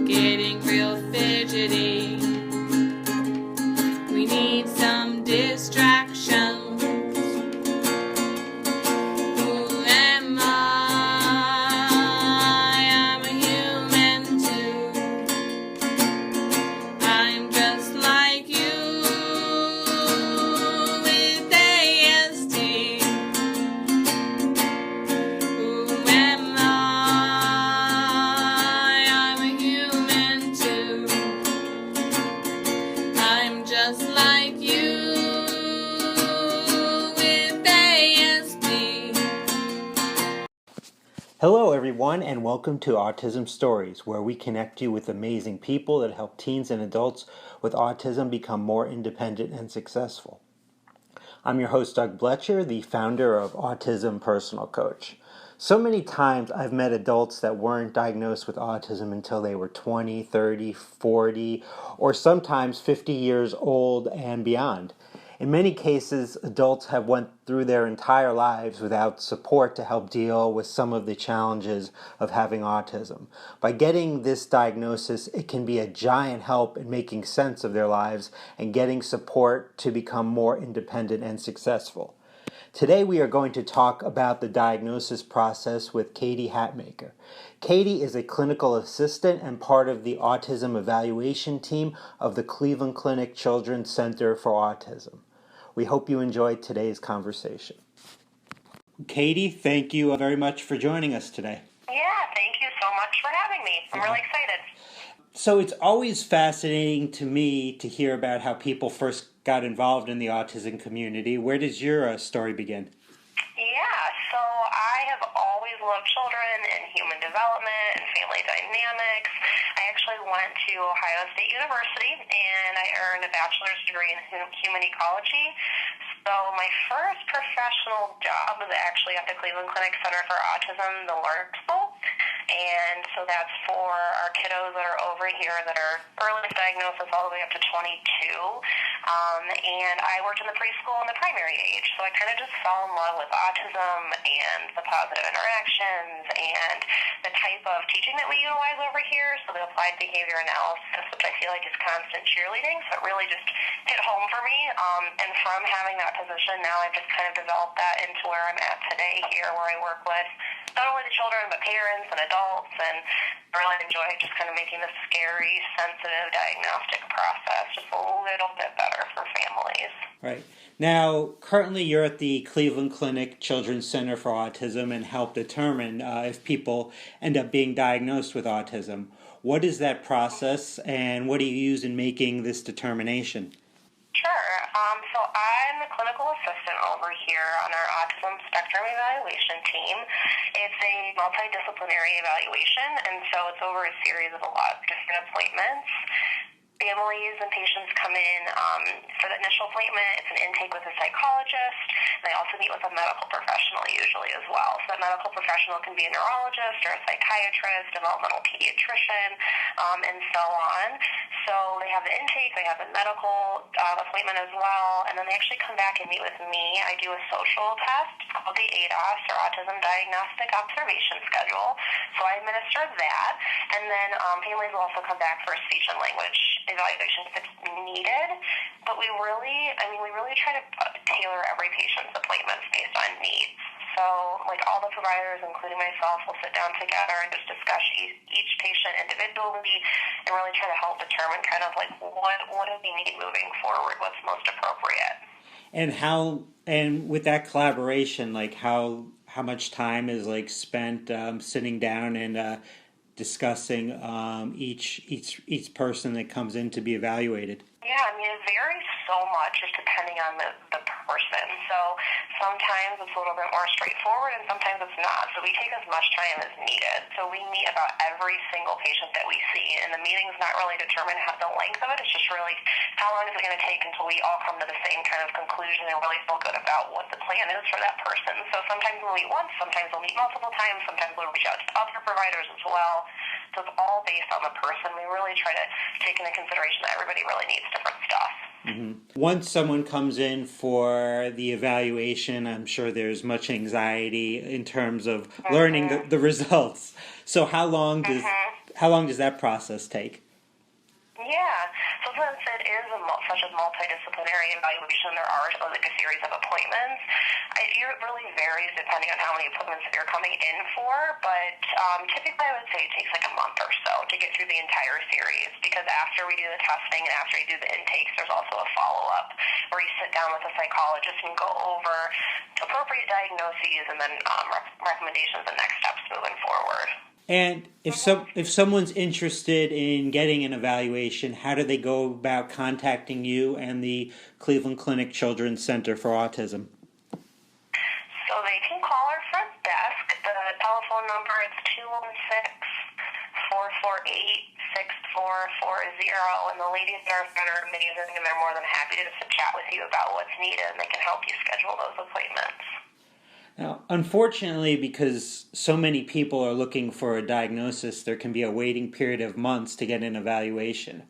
getting real fidgety. We need some distractions. Who am I? I'm a human too. I'm just like you with ASD. Who am I? I'm a human too. I'm just like you with ASD. Hello, everyone, and welcome to Autism Stories, where we connect you with amazing people that help teens and adults with autism become more independent and successful. I'm your host, Doug Bletcher, the founder of Autism Personal Coach. So many times I've met adults that weren't diagnosed with autism until they were 20, 30, 40, or sometimes 50 years old and beyond. In many cases, adults have went through their entire lives without support to help deal with some of the challenges of having autism. By getting this diagnosis, it can be a giant help in making sense of their lives and getting support to become more independent and successful. Today we are going to talk about the diagnosis process with Katie Hatmaker. Katie is a clinical assistant and part of the autism evaluation team of the Cleveland Clinic Children's Center for Autism. We hope you enjoyed today's conversation. Katie, thank you very much for joining us today. Yeah, thank you so much for having me. I'm really excited. So it's always fascinating to me to hear about how people first got involved in the autism community. Where does your story begin? Yeah, so I have always loved children and human development and family dynamics. I actually went to Ohio State University and I earned a bachelor's degree in human ecology. So my first professional job was actually at the Cleveland Clinic Center for Autism, the Learn School. And so that's for our kiddos that are over here that are early diagnosis all the way up to 22. And I worked in the preschool and the primary age. So I kind of just fell in love with autism and the positive interactions and the type of teaching that we utilize over here. So the applied behavior analysis, which I feel like is constant cheerleading. So it really just hit home for me. And from having that position, now I've just kind of developed that into where I'm at today here, where I work with not only the children, but parents and adults, and I really enjoy just kind of making this scary, sensitive diagnostic process just a little bit better for families. Right. Now, currently you're at the Cleveland Clinic Children's Center for Autism and help determine if people end up being diagnosed with autism. What is that process and what do you use in making this determination? Sure. So I'm the clinical assistant over here on our Autism Spectrum Evaluation team. It's a multidisciplinary evaluation, and so it's over a series of a lot of different appointments. Families and patients come in for the initial appointment. It's an intake with a psychologist. And I also meet with a medical professional usually as well. So that medical professional can be a neurologist or a psychiatrist, developmental pediatrician, and so on. So they have the intake, they have the medical appointment as well, and then they actually come back and meet with me. I do a social test called the ADOS, or Autism Diagnostic Observation Schedule. So I administer that, and then families will also come back for a speech and language evaluation if it's needed. But we really try to tailor every patient's appointments based on needs. So, like, all the providers, including myself, will sit down together and just discuss each patient individually and really try to help determine kind of like what do we need moving forward, what's most appropriate. And with that collaboration, like how much time is like spent sitting down and discussing each person that comes in to be evaluated? Yeah, it varies so much just depending on the person. So sometimes it's a little bit more straightforward and sometimes it's not. So we take as much time as needed. So we meet about every single patient that we see, and the meeting's not really determined the length of it. It's just really how long is it going to take until we all come to the same kind of conclusion and really feel good about what the plan is for that person. So sometimes we'll meet once, sometimes we'll meet multiple times, sometimes we'll reach out to other providers as well. So it's all based on the person. We really try to take into consideration that everybody really needs different stuff. Mm-hmm. Once someone comes in for the evaluation, I'm sure there's much anxiety in terms of learning the results. So how long how long does that process take? Yeah, so since it is such a multidisciplinary evaluation, there are like a series of appointments. It really varies depending on how many appointments that you're coming in for, but typically I would say it takes like a month or so to get through the entire series, because after we do the testing and after you do the intakes, there's also a follow-up where you sit down with a psychologist and go over appropriate diagnoses and then recommendations and next steps moving forward. And if someone's interested in getting an evaluation, how do they go about contacting you and the Cleveland Clinic Children's Center for Autism? So they can call our front desk. The telephone number is 216-448-6440, and the ladies there are amazing, and they're more than happy to just chat with you about what's needed, and they can help you schedule those appointments. Now, unfortunately, because so many people are looking for a diagnosis, there can be a waiting period of months to get an evaluation.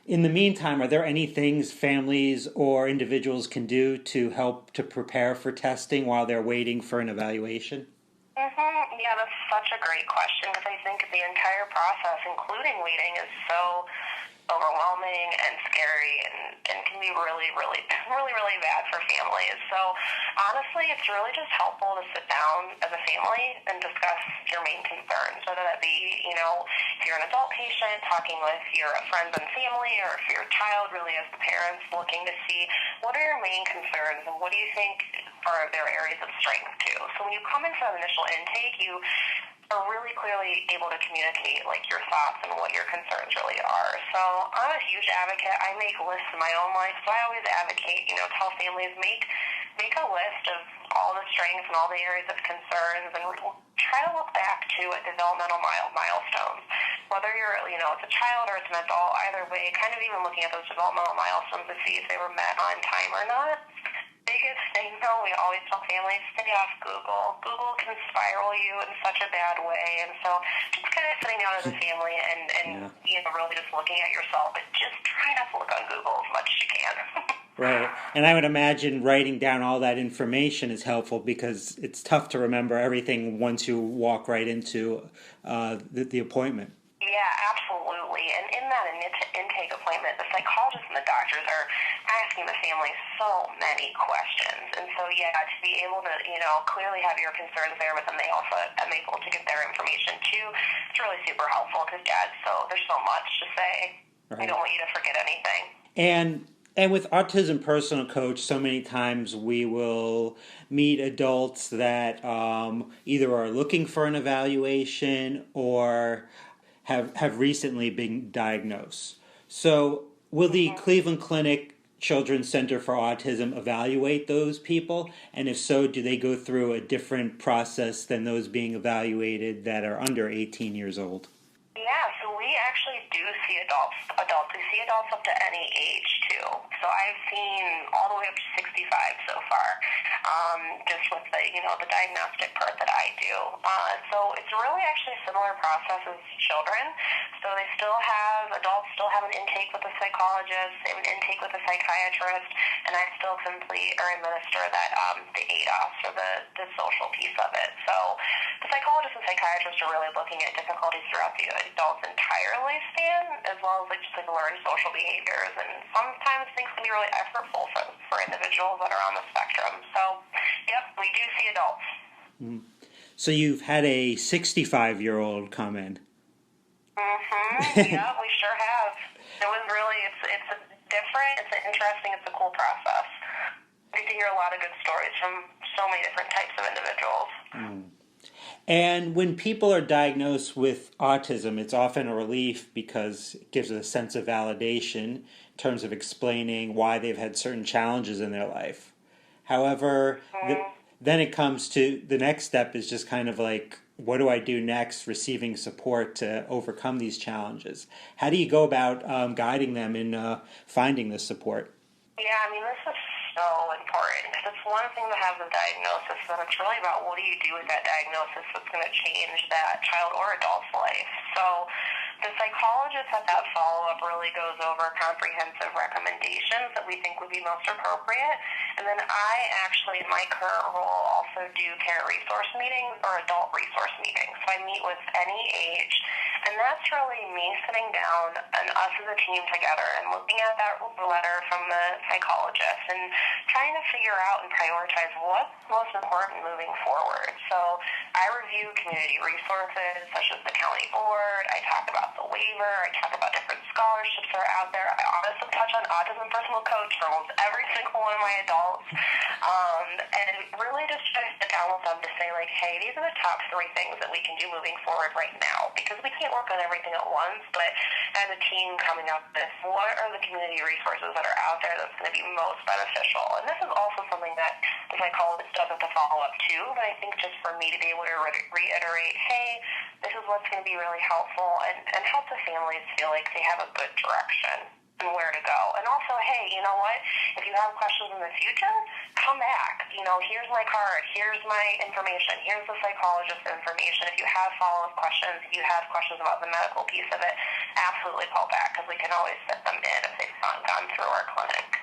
In the meantime, are there any things families or individuals can do to help to prepare for testing while they're waiting for an evaluation? Yeah, that's such a great question, because I think the entire process, including waiting, is so overwhelming and scary and can be really, really, really, really bad for families. So honestly, it's really just helpful to sit down as a family and discuss your main concerns, whether that be, if you're an adult patient, talking with your friends and family, or if your child really as the parents looking to see what are your main concerns and what do you think are their areas of strength too. So when you come in for an initial intake, you are really clearly able to communicate like your thoughts and what your concerns really are. So I'm a huge advocate. I make lists in my own life, so I always advocate, tell families make a list of all the strengths and all the areas of concerns, and try to look back to at developmental milestones. Whether you're, it's a child or it's an adult, either way, kind of even looking at those developmental milestones to see if they were met on time or not. Biggest thing, though, we always tell families, stay off Google. Google can spiral you in such a bad way, and so just kind of sitting down as a family and really just looking at yourself, but just try not to look on Google as much as you can. Right. And I would imagine writing down all that information is helpful, because it's tough to remember everything once you walk right into the appointment. Yeah, absolutely. And in that intake appointment, the psychologist and the doctors are asking the family so many questions. And so, to be able to, clearly have your concerns there, but then they also am able to get their information too, it's really super helpful, because, there's so much to say. Right. I don't want you to forget anything. And with Autism Personal Coach, so many times we will meet adults that either are looking for an evaluation or have recently been diagnosed. So will the Cleveland Clinic Children's Center for Autism evaluate those people? And if so, do they go through a different process than those being evaluated that are under 18 years old? Yeah, so we actually do see adults. We see adults up to any age, too. So I've seen all the way up to 65 so far, just with the diagnostic part that I do. So it's really actually a similar process as children. So adults still have an intake with a psychologist, they have an intake with a psychiatrist, and I still complete or administer that, the ADOS, or the social piece of it. So the psychologist and psychiatrist are really looking at difficulties throughout the adult's entire lifespan, as well as just learned social behaviors, and sometimes things can be really effortful for individuals that are on the spectrum. So, we do see adults. Mm. So you've had a 65-year-old come in. Yeah, we sure have. It was really, it's different, it's interesting, it's a cool process. We get to hear a lot of good stories from so many different types of individuals. Mm. And when people are diagnosed with autism, it's often a relief, because it gives a sense of validation in terms of explaining why they've had certain challenges in their life. However, then it comes to the next step is just kind of like, what do I do next, receiving support to overcome these challenges? How do you go about guiding them in finding this support? Yeah, this is so important, because it's one thing to have the diagnosis, but it's really about what do you do with that diagnosis that's going to change that child or adult's life. So the psychologist at that follow-up really goes over comprehensive recommendations that we think would be most appropriate. And then I actually, in my current role, also do parent resource meetings or adult resource meetings. So I meet with any age And that's really me sitting down and us as a team together and looking at that letter from the psychologist and trying to figure out and prioritize what's most important moving forward. So I review community resources such as the county board. I talk about the waiver. I talk about different scholarships that are out there. I honestly touch on Autism Personal Coach for almost every single one of my adults. And really just try to sit down with them to say, like, hey, these are the top 3 things that we can do moving forward right now. Because we can't work on everything at once, but as a team coming up with what are the community resources that are out there that's going to be most beneficial. And this is also something that the psychologist does have to follow up to, but I think just for me to be able to reiterate, hey, this is what's going to be really helpful and help the families feel like they have a good direction and where to go. And also, hey, you know what? If you have questions in the future, come back. You know, here's my card. Here's my information. Here's the psychologist's information. If you have follow-up questions, if you have questions about the medical piece of it, absolutely call back because we can always fit them in if they've not gone through our clinic.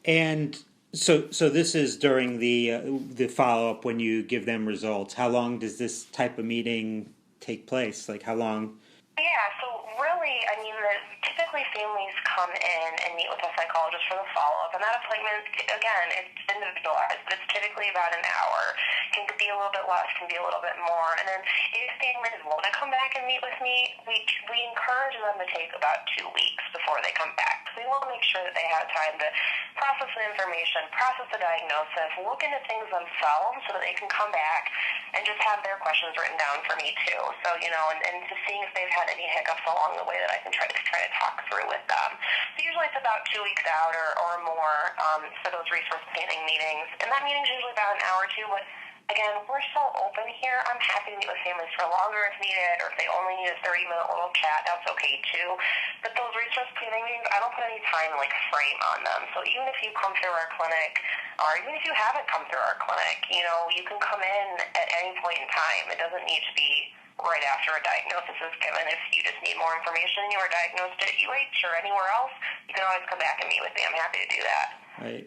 And so this is during the follow-up when you give them results. How long does this type of meeting take place? Like how long? Yeah, so really, I mean, typically families come in and meet with a psychologist for the follow-up, and that appointment, again, it's individualized, but it's typically about an hour. Can be a little bit less, can be a little bit more. And then if families want to come back and meet with me, we encourage them to take about 2 weeks before they come back. So we want to make sure that they have time to process the information, process the diagnosis, look into things themselves so that they can come back and just have their questions written down for me too. So, you know, and to seeing if they've had any hiccups along the way that I can try to talk through with them. So usually it's about 2 weeks out or more for those resource planning meetings. And that meeting's usually about an hour or two, but again, we're so open here. I'm happy to meet with families for longer if needed, or if they only need a 30-minute little chat, that's okay too. But those resource planning meetings, I don't put any time like frame on them. So even if you come through our clinic, or even if you haven't come through our clinic, you know, you can come in at any point in time. It doesn't need to be right after a diagnosis is given. If you just need more information and you were diagnosed at UH or anywhere else, you can always come back and meet with me. I'm happy to do that. Right.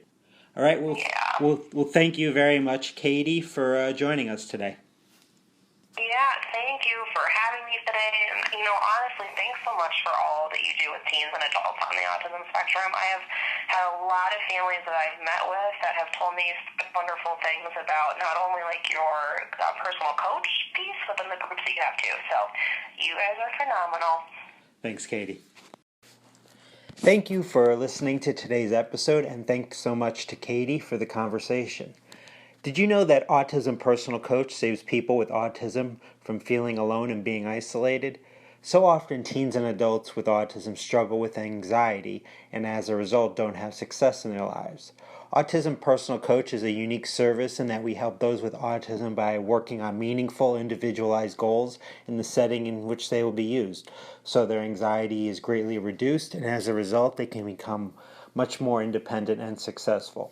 All right. Well, yeah. Well, thank you very much, Katie, for joining us today. Yeah, thank you for having me today. And, you know, honestly, thanks so much for all that you do with teens and adults on the autism spectrum. I have had a lot of families that I've met with that have told me wonderful things about not only like your personal coach piece, but then the groups that you have too. So you guys are phenomenal. Thanks, Katie. Thank you for listening to today's episode, and thanks so much to Katie for the conversation. Did you know that Autism Personal Coach saves people with autism from feeling alone and being isolated? So often teens and adults with autism struggle with anxiety and as a result don't have success in their lives. Autism Personal Coach is a unique service in that we help those with autism by working on meaningful, individualized goals in the setting in which they will be used, so their anxiety is greatly reduced and as a result they can become much more independent and successful.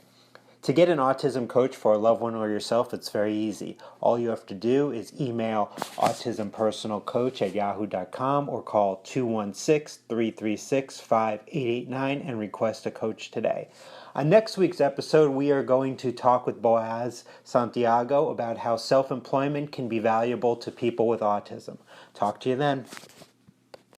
To get an autism coach for a loved one or yourself, it's very easy. All you have to do is email autismpersonalcoach@yahoo.com or call 216-336-5889 and request a coach today. On next week's episode, we are going to talk with Boaz Santiago about how self-employment can be valuable to people with autism. Talk to you then.